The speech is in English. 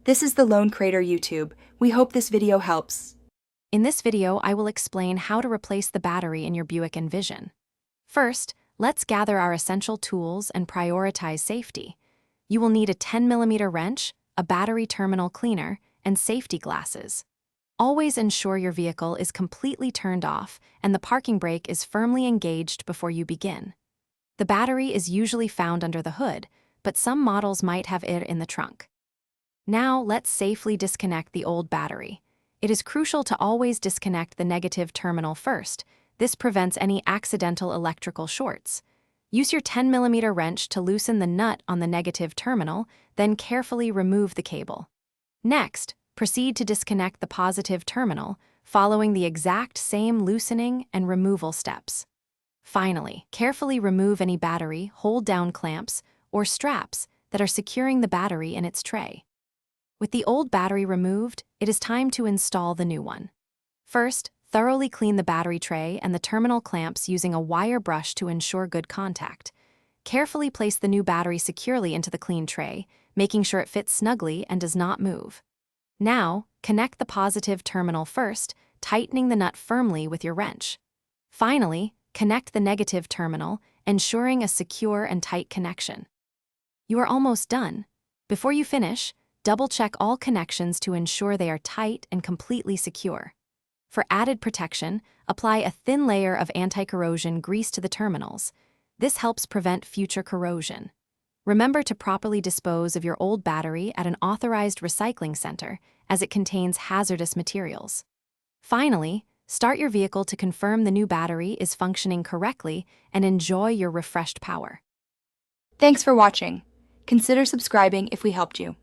This is the Lone Crater YouTube. We hope this video helps. In this video, I will explain how to replace the battery in your Buick Envision. First, let's gather our essential tools and prioritize safety. You will need a 10mm wrench, a battery terminal cleaner, and safety glasses. Always ensure your vehicle is completely turned off and the parking brake is firmly engaged before you begin. The battery is usually found under the hood, but some models might have it in the trunk. Now, let's safely disconnect the old battery. It is crucial to always disconnect the negative terminal first. This prevents any accidental electrical shorts. Use your 10mm wrench to loosen the nut on the negative terminal, then carefully remove the cable. Next, proceed to disconnect the positive terminal, following the exact same loosening and removal steps. Finally, carefully remove any battery, hold-down clamps, or straps that are securing the battery in its tray. With the old battery removed, it is time to install the new one. First, thoroughly clean the battery tray and the terminal clamps using a wire brush to ensure good contact. Carefully place the new battery securely into the clean tray, making sure it fits snugly and does not move. Now, connect the positive terminal first, tightening the nut firmly with your wrench. Finally, connect the negative terminal, ensuring a secure and tight connection. You are almost done. Before you finish, double-check all connections to ensure they are tight and completely secure. For added protection, apply a thin layer of anti-corrosion grease to the terminals. This helps prevent future corrosion. Remember to properly dispose of your old battery at an authorized recycling center, as it contains hazardous materials. Finally, start your vehicle to confirm the new battery is functioning correctly and enjoy your refreshed power. Thanks for watching. Consider subscribing if we helped you.